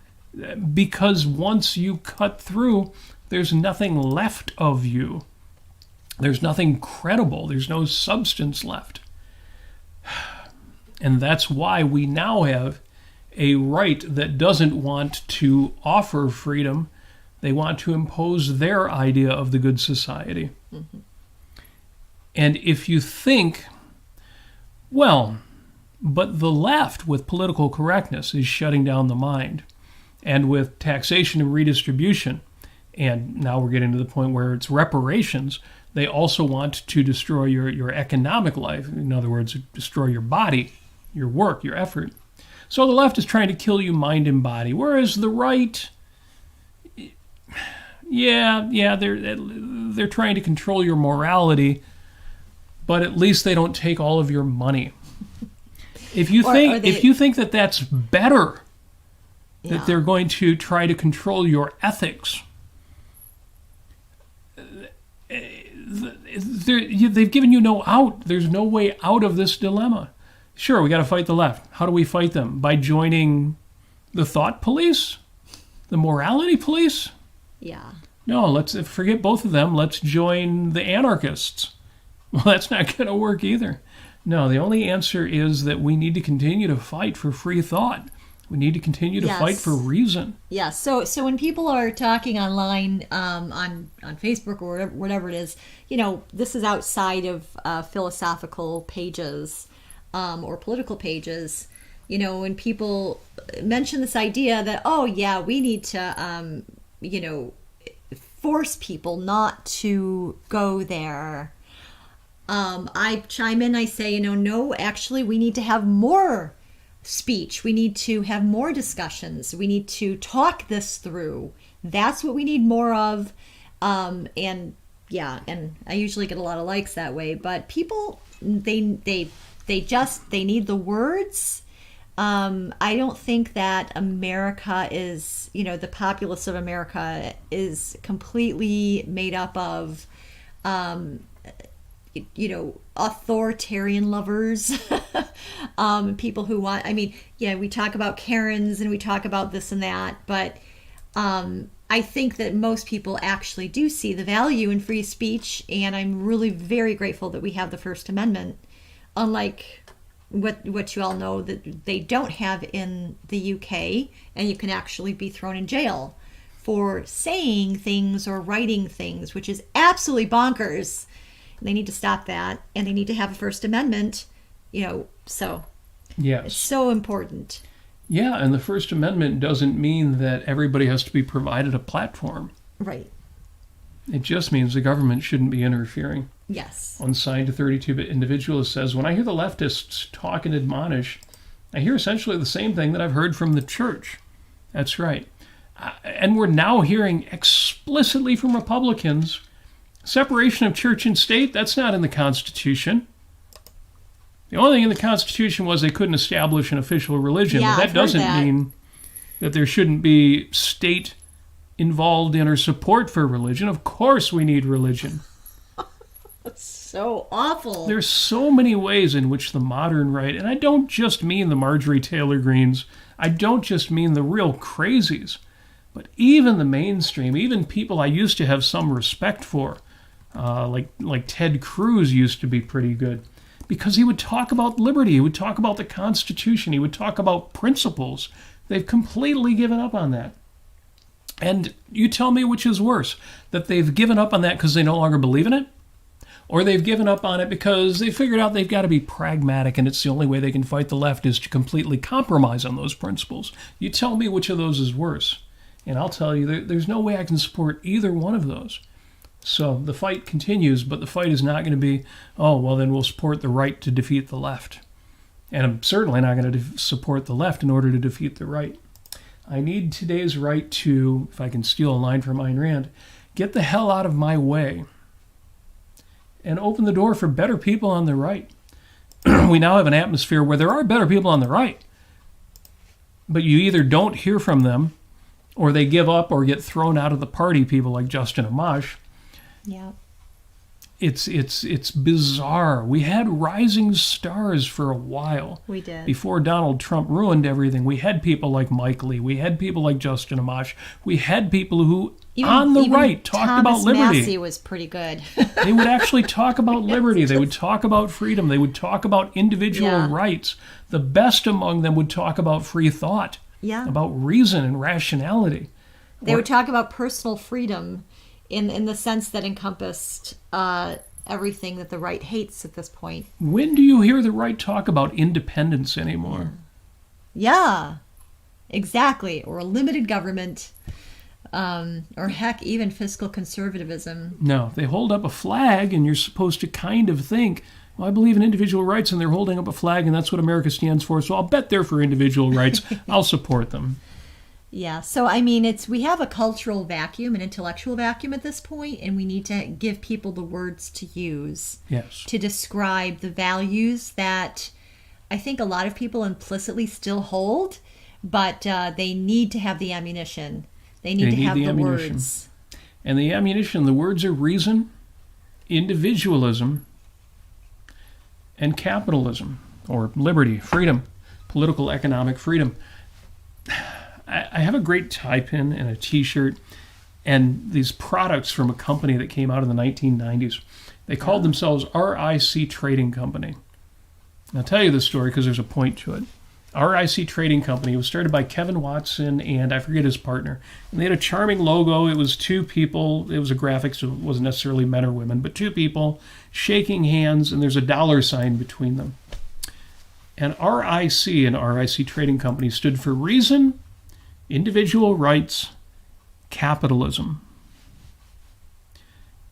Because once you cut through, there's nothing left of you. There's nothing credible. There's no substance left. And that's why we now have a right that doesn't want to offer freedom. They want to impose their idea of the good society. Mm-hmm. And if you think, well, but the left with political correctness is shutting down the mind. and with taxation and redistribution, and now we're getting to the point where it's reparations, they also want to destroy your economic life. In other words, destroy your body, your work, your effort. So the left is trying to kill you mind and body, whereas the right, they're trying to control your morality, but at least they don't take all of your money. If you think that that's better, that they're going to try to control your ethics, they've given you no out. There's no way out of this dilemma. Sure, we got to fight the left. How do we fight them? By joining the thought police? The morality police? Yeah. No, let's forget both of them. Let's join the anarchists. Well, that's not going to work either. No, the only answer is that we need to continue to fight for free thought. We need to continue to fight for reason. Yeah. So when people are talking online on Facebook or whatever it is, this is outside of philosophical pages or political pages. When people mention this idea that, oh yeah, we need to force people not to go there. I chime in, I say, no, actually, we need to have more speech. We need to have more discussions. We need to talk this through. That's what we need more of. And I usually get a lot of likes that way. But people, they need the words. I don't think that America is, the populace of America is completely made up of, authoritarian lovers, people who want, we talk about Karens and we talk about this and that, but I think that most people actually do see the value in free speech, and I'm really very grateful that we have the First Amendment, unlike what you all know that they don't have in the UK, and you can actually be thrown in jail for saying things or writing things, which is absolutely bonkers. They need to stop that, and they need to have a First Amendment, so yes. It's so important. Yeah, and the First Amendment doesn't mean that everybody has to be provided a platform. Right. It just means the government shouldn't be interfering. Yes. One signed to 32-bit individualist says, when I hear the leftists talk and admonish, I hear essentially the same thing that I've heard from the church. That's right. And we're now hearing explicitly from Republicans, separation of church and state, that's not in the Constitution. The only thing in the Constitution was they couldn't establish an official religion. Yeah, but that doesn't mean that there shouldn't be state involved in or support for religion. Of course we need religion. That's so awful. There's so many ways in which the modern right, and I don't just mean the Marjorie Taylor Greens, I don't just mean the real crazies, but even the mainstream, even people I used to have some respect for, like Ted Cruz used to be pretty good, because he would talk about liberty, he would talk about the Constitution, he would talk about principles. They've completely given up on that. And you tell me which is worse, that they've given up on that because they no longer believe in it, or they've given up on it because they figured out they've got to be pragmatic and it's the only way they can fight the left is to completely compromise on those principles. You tell me which of those is worse, and I'll tell you there's no way I can support either one of those. So the fight continues, but the fight is not going to be, oh, well, then we'll support the right to defeat the left. And I'm certainly not going to support the left in order to defeat the right. I need today's right to, if I can steal a line from Ayn Rand, get the hell out of my way and open the door for better people on the right. We now have an atmosphere where there are better people on the right, but you either don't hear from them or they give up or get thrown out of the party, people like Justin Amash. Yeah. It's bizarre. We had rising stars for a while. We did. Before Donald Trump ruined everything, we had people like Mike Lee. We had people like Justin Amash. We had people who, on the right, talked about liberty. Thomas Massey was pretty good. They would actually talk about liberty. They would talk about freedom. They would talk about individual rights. The best among them would talk about free thought, about reason and rationality. They would talk about personal freedom in the sense that encompassed everything that the right hates at this point. When do you hear the right talk about independence anymore? Yeah. Exactly. Or a limited government. Or heck, even fiscal conservatism. No, they hold up a flag and you're supposed to kind of think, well, I believe in individual rights and they're holding up a flag and that's what America stands for, so I'll bet they're for individual rights. I'll support them. Yeah, so I mean, we have a cultural vacuum, an intellectual vacuum at this point, and we need to give people the words to use to describe the values that I think a lot of people implicitly still hold, but they need to have the ammunition. They need to have the words. And the ammunition, the words are reason, individualism, and capitalism, or liberty, freedom, political, economic freedom. I have a great tie pin and a t-shirt and these products from a company that came out in the 1990s. They called themselves RIC Trading Company. And I'll tell you this story because there's a point to it. RIC Trading Company was started by Kevin Watson and I forget his partner. And they had a charming logo. It was two people. It was a graphic, so it wasn't necessarily men or women, but two people shaking hands, and there's a dollar sign between them. And RIC and RIC Trading Company stood for reason, individual rights, capitalism.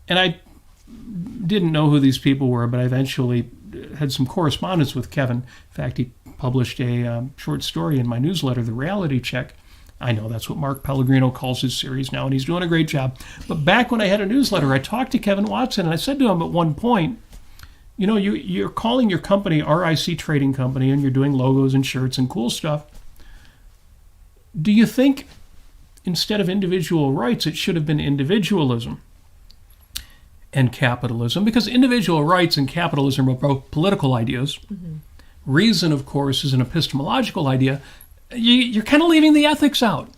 And I didn't know who these people were, but I eventually had some correspondence with Kevin. In fact, he published a short story in my newsletter, The Reality Check. I know that's what Mark Pellegrino calls his series now, and he's doing a great job. But back when I had a newsletter, I talked to Kevin Watson, and I said to him at one point, you know, you're calling your company RIC Trading Company, and you're doing logos and shirts and cool stuff. Do you think instead of individual rights, it should have been individualism and capitalism? Because individual rights and capitalism are both political ideas. Mm-hmm. Reason, of course, is an epistemological idea. You're kind of leaving the ethics out.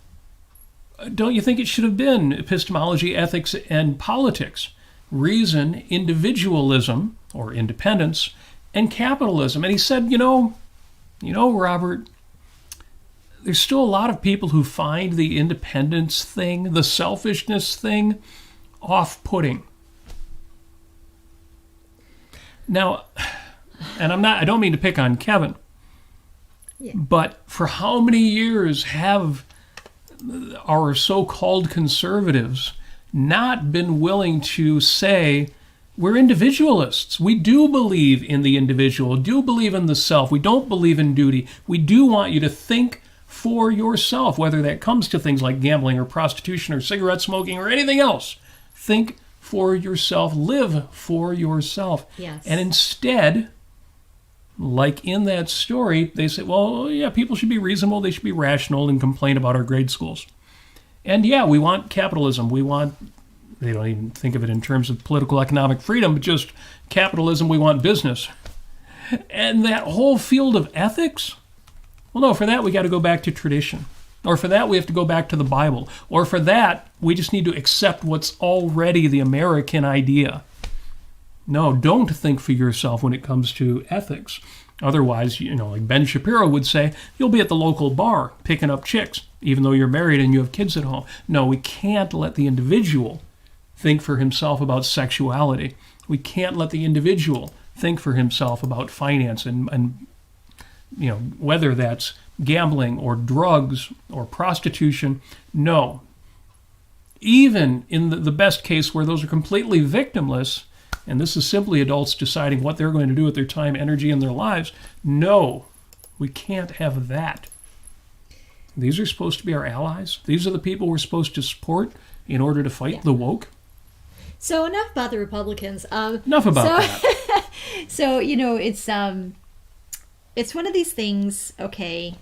Don't you think it should have been epistemology, ethics, and politics? Reason, individualism, or independence, and capitalism. And he said, you know, Robert, there's still a lot of people who find the independence thing, the selfishness thing, off-putting. Now, and I don't mean to pick on Kevin, but for how many years have our so-called conservatives not been willing to say, we're individualists. We do believe in the individual, do believe in the self. We don't believe in duty. We do want you to think for yourself, whether that comes to things like gambling or prostitution or cigarette smoking or anything else. Think for yourself, live for yourself. Yes. And instead, like in that story, they say, well, yeah, people should be reasonable, they should be rational and complain about our grade schools. And yeah, we want capitalism. They don't even think of it in terms of political economic freedom, but just capitalism, we want business. And that whole field of ethics, well, no, for that we got to go back to tradition. Or for that we have to go back to the Bible. Or for that, we just need to accept what's already the American idea. No, don't think for yourself when it comes to ethics. Otherwise, like Ben Shapiro would say, you'll be at the local bar picking up chicks, even though you're married and you have kids at home. No, we can't let the individual think for himself about sexuality. We can't let the individual think for himself about finance and whether that's gambling or drugs or prostitution. No. Even in the best case where those are completely victimless, and this is simply adults deciding what they're going to do with their time, energy, and their lives, no, we can't have that. These are supposed to be our allies. These are the people we're supposed to support in order to fight the woke. So enough about the Republicans. Enough about that. So, it's one of these things, okay,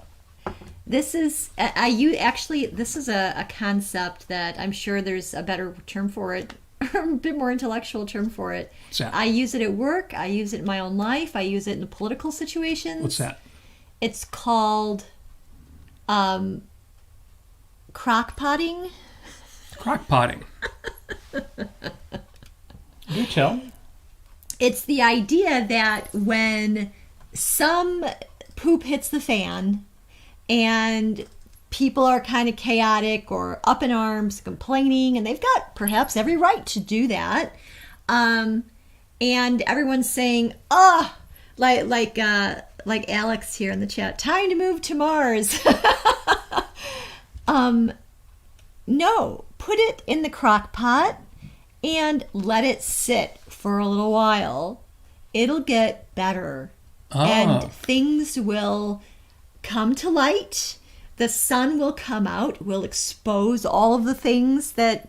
this is a concept that I'm sure there's a better term for it, a bit more intellectual term for it. What's that? I use it at work, I use it in my own life, I use it in political situations. What's that? It's called crock-potting. Crock-potting. Do tell. It's the idea that when some poop hits the fan and people are kind of chaotic or up in arms, complaining, and they've got perhaps every right to do that, and everyone's saying, like Alex here in the chat, time to move to Mars. No, put it in the crock pot and let it sit for a little while. It'll get better. And things will come to light. The sun will come out, will expose all of the things that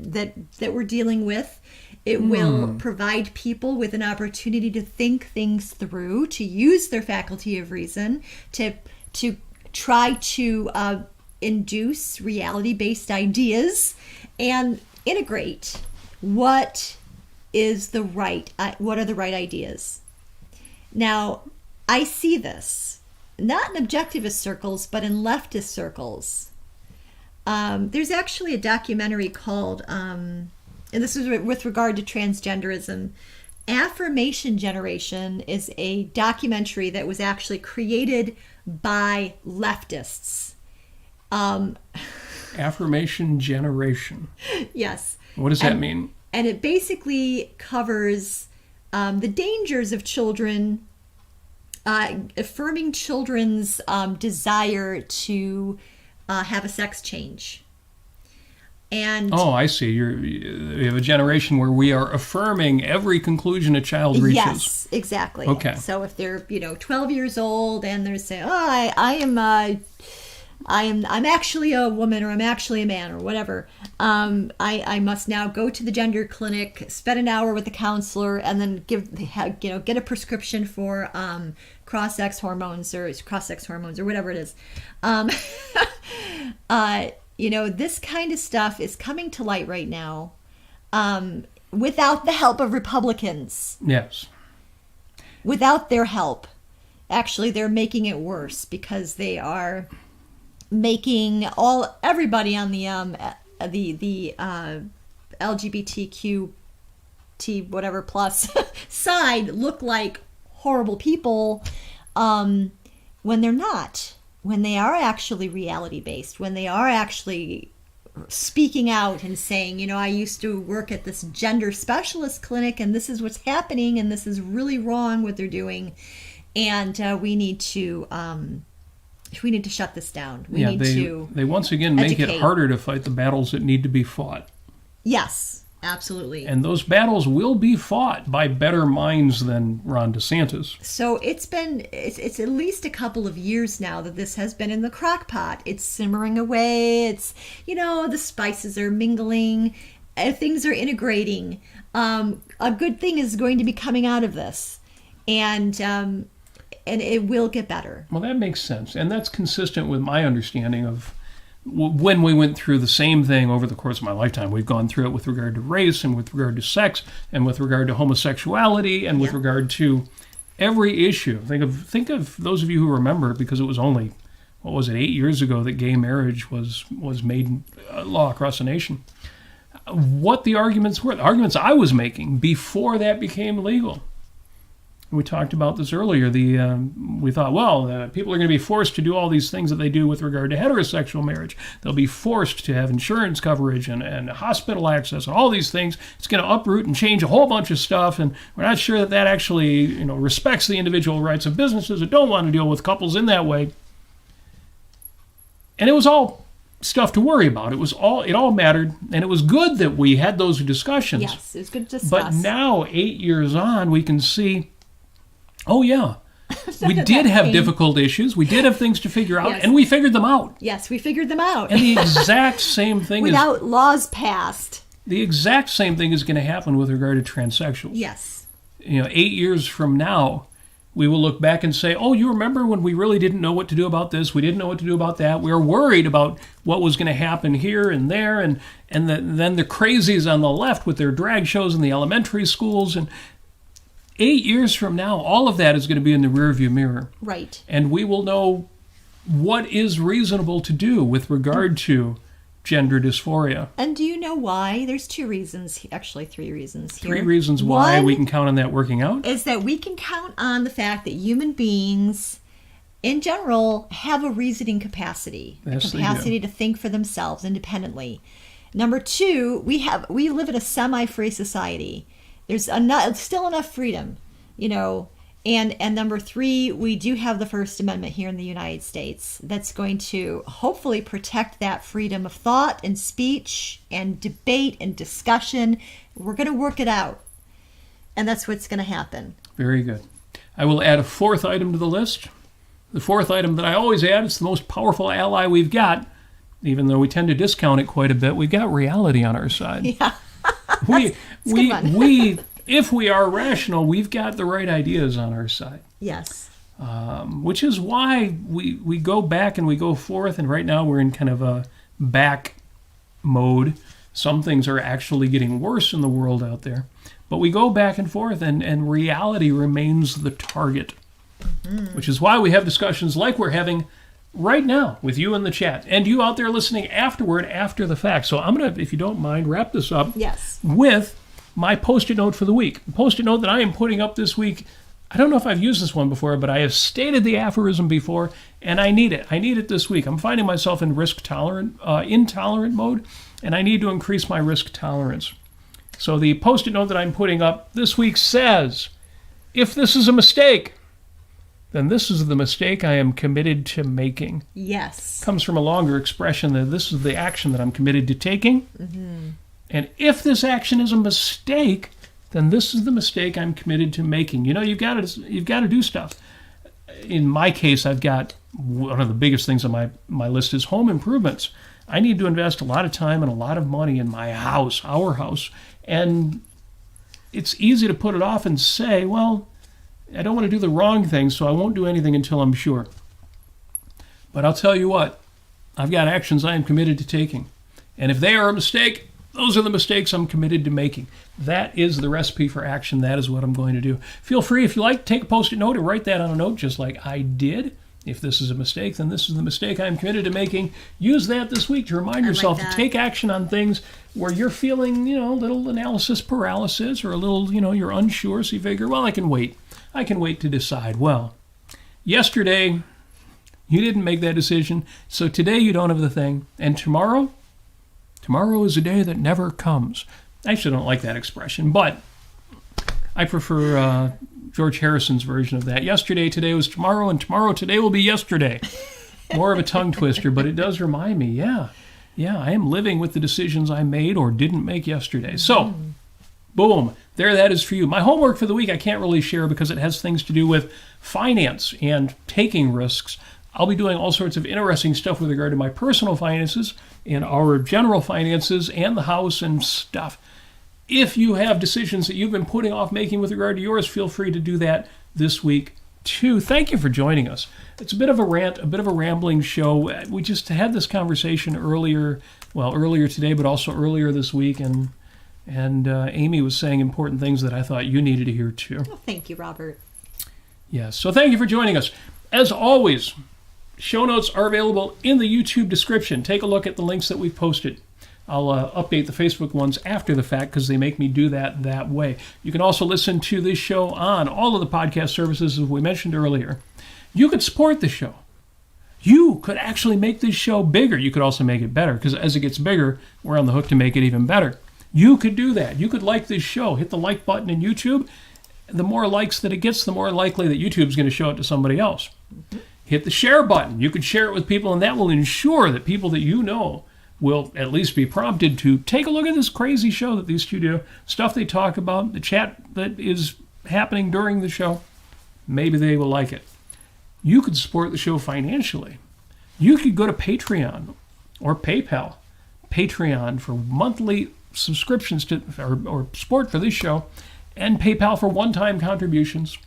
we're dealing with. It will provide people with an opportunity to think things through, to use their faculty of reason, to try to induce reality-based ideas and integrate what are the right ideas. Now, I see this not in objectivist circles, but in leftist circles. There's actually a documentary called, and this is with regard to transgenderism, Affirmation Generation is a documentary that was actually created by leftists. Affirmation Generation. Yes. What does that mean? And it basically covers the dangers of children, affirming children's desire to have a sex change. And I see. You have a generation where we are affirming every conclusion a child reaches. Yes, exactly. Okay. So if they're 12 years old and they're saying, I'm actually a woman, or I'm actually a man, or whatever. I must now go to the gender clinic, spend an hour with the counselor, and then get a prescription for cross-sex hormones or whatever it is. This kind of stuff is coming to light right now, without the help of Republicans. Yes. Without their help, actually, they're making it worse because they are making everybody on the LGBTQ whatever plus side look like horrible people, when they're not. When they are actually reality based, when they are actually speaking out and saying, I used to work at this gender specialist clinic, and this is what's happening, and this is really wrong what they're doing, and we need to shut this down. They once again make it harder to fight the battles that need to be fought. Yes, absolutely. And those battles will be fought by better minds than Ron DeSantis. So it's at least a couple of years now that this has been in the crock pot. It's simmering away. It's, the spices are mingling. Things are integrating. A good thing is going to be coming out of this. And it will get better. Well, that makes sense. And that's consistent with my understanding of when we went through the same thing over the course of my lifetime. We've gone through it with regard to race and with regard to sex and with regard to homosexuality and with regard to every issue. Think of those of you who remember, because it was only, 8 years ago that gay marriage was made law across the nation. What the arguments were, the arguments I was making before that became legal. We talked about this earlier. We thought, people are going to be forced to do all these things that they do with regard to heterosexual marriage. They'll be forced to have insurance coverage and hospital access and all these things. It's going to uproot and change a whole bunch of stuff, and we're not sure that actually respects the individual rights of businesses that don't want to deal with couples in that way. And it was all stuff to worry about. It all mattered, and it was good that we had those discussions. Yes, it was good to discuss. But now, 8 years on, we can see, we did have difficult issues. We did have things to figure out, and we figured them out. Yes, we figured them out. And the exact same thing without laws passed. The exact same thing is going to happen with regard to transsexuals. Yes. 8 years from now, we will look back and say, you remember when we really didn't know what to do about this? We didn't know what to do about that. We were worried about what was going to happen here and there. And then the crazies on the left with their drag shows in the elementary schools. And 8 years from now, all of that is going to be in the rearview mirror. Right. And we will know what is reasonable to do with regard to gender dysphoria. And do you know why? There's 2 reasons, actually 3 reasons here. 3 reasons why we can count on that working out? Is that we can count on the fact that human beings, in general, have a reasoning capacity. Yes, a capacity to think for themselves independently. Number 2, we live in a semi-free society. There's still enough freedom, And number 3, we do have the First Amendment here in the United States that's going to hopefully protect that freedom of thought and speech and debate and discussion. We're going to work it out. And that's what's going to happen. Very good. I will add a 4th item to the list. The 4th item that I always add, it's the most powerful ally we've got, even though we tend to discount it quite a bit. We've got reality on our side. Yeah. If we are rational, we've got the right ideas on our side. Yes. Which is why we go back and we go forth, and right now we're in kind of a back mode. Some things are actually getting worse in the world out there. But we go back and forth, and reality remains the target. Mm-hmm. Which is why we have discussions like we're having right now with you in the chat, and you out there listening afterward, after the fact. So I'm going to, if you don't mind, wrap this up with my Post-it note for the week. The Post-it note that I am putting up this week, I don't know if I've used this one before, but I have stated the aphorism before, and I need it. I need it this week. I'm finding myself in intolerant mode, and I need to increase my risk tolerance. So the Post-it note that I'm putting up this week says, if this is a mistake, then this is the mistake I am committed to making. Yes. Comes from a longer expression that this is the action that I'm committed to taking. Mm-hmm. And if this action is a mistake, then this is the mistake I'm committed to making. You know, you've got to do stuff. In my case, I've got one of the biggest things on my list is home improvements. I need to invest a lot of time and a lot of money in my house, our house. And it's easy to put it off and say, well, I don't want to do the wrong thing, so I won't do anything until I'm sure. But I'll tell you what, I've got actions I am committed to taking. And if they are a mistake, those are the mistakes I'm committed to making. That is the recipe for action. That is what I'm going to do. Feel free, if you like, take a Post-it note and write that on a note just like I did. If this is a mistake, then this is the mistake I'm committed to making. Use that this week to remind yourself to take action on things where you're feeling, a little analysis paralysis or a little, you're unsure. So you figure, well, I can wait. I can wait to decide. Well, yesterday, you didn't make that decision. So today you don't have the thing. And tomorrow is a day that never comes. I actually don't like that expression, but I prefer George Harrison's version of that. Yesterday, today was tomorrow, and tomorrow, today will be yesterday. More of a tongue twister, but it does remind me, yeah, I am living with the decisions I made or didn't make yesterday. So, boom, there that is for you. My homework for the week I can't really share because it has things to do with finance and taking risks. I'll be doing all sorts of interesting stuff with regard to my personal finances and our general finances and the house and stuff. If you have decisions that you've been putting off making with regard to yours, feel free to do that this week too. Thank you for joining us. It's a bit of a rant, a bit of a rambling show. We just had this conversation earlier today, but also earlier this week, and Amy was saying important things that I thought you needed to hear too. Well, thank you, Robert. Yes, so thank you for joining us. As always, show notes are available in the YouTube description. Take a look at the links that we've posted. I'll update the Facebook ones after the fact because they make me do that way. You can also listen to this show on all of the podcast services as we mentioned earlier. You could support the show. You could actually make this show bigger. You could also make it better because as it gets bigger, we're on the hook to make it even better. You could do that. You could like this show. Hit the like button in YouTube. The more likes that it gets, the more likely that YouTube's going to show it to somebody else. Mm-hmm. Hit the share button. You could share it with people, and that will ensure that people that you know will at least be prompted to take a look at this crazy show that these two do, stuff they talk about, the chat that is happening during the show. Maybe they will like it. You could support the show financially. You could go to Patreon or PayPal. Patreon for monthly subscriptions to or support for this show, and PayPal for one-time contributions.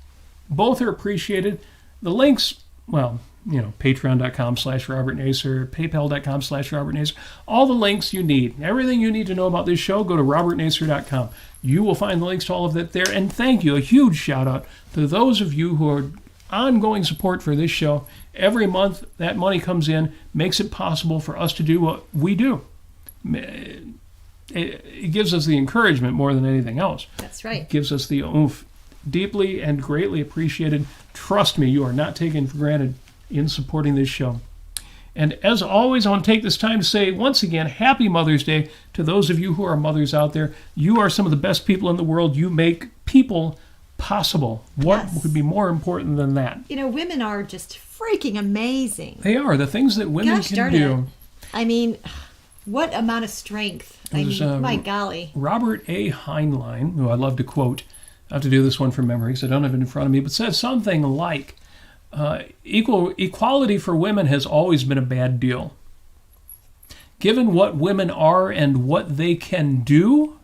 Both are appreciated. The links, patreon.com/Robert Nasir, paypal.com/Robert Nasir. All the links you need, everything you need to know about this show, go to robertnasir.com. You will find the links to all of that there. And thank you, a huge shout out to those of you who are ongoing support for this show. Every month that money comes in, makes it possible for us to do what we do. It gives us the encouragement more than anything else. That's right. It gives us the oomph. Deeply and greatly appreciated. Trust me, you are not taken for granted in supporting this show. And as always, I want to take this time to say once again, Happy Mother's Day to those of you who are mothers out there. You are some of the best people in the world. You make people possible? What Yes. could be more important than that? You know, women are just freaking amazing. They are. The things that women Gosh can darn do. it. I mean, what amount of strength. I There's, mean, my golly. Robert A. Heinlein, who I love to quote, I have to do this one from memory because I don't have it in front of me, but said something like, equality for women has always been a bad deal. Given what women are and what they can do,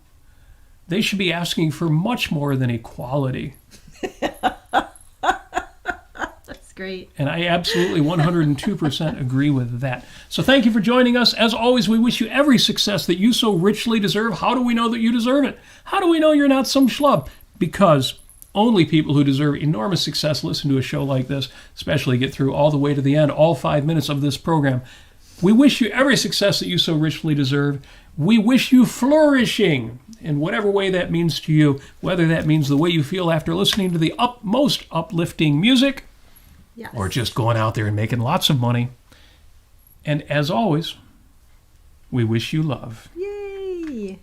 they should be asking for much more than equality. That's great. And I absolutely 102% agree with that. So thank you for joining us. As always, we wish you every success that you so richly deserve. How do we know that you deserve it? How do we know you're not some schlub? Because only people who deserve enormous success listen to a show like this, especially get through all the way to the end, all 5 minutes of this program. We wish you every success that you so richly deserve. We wish you flourishing in whatever way that means to you, whether that means the way you feel after listening to the most uplifting music, Yes. or just going out there and making lots of money. And as always, we wish you love. Yay.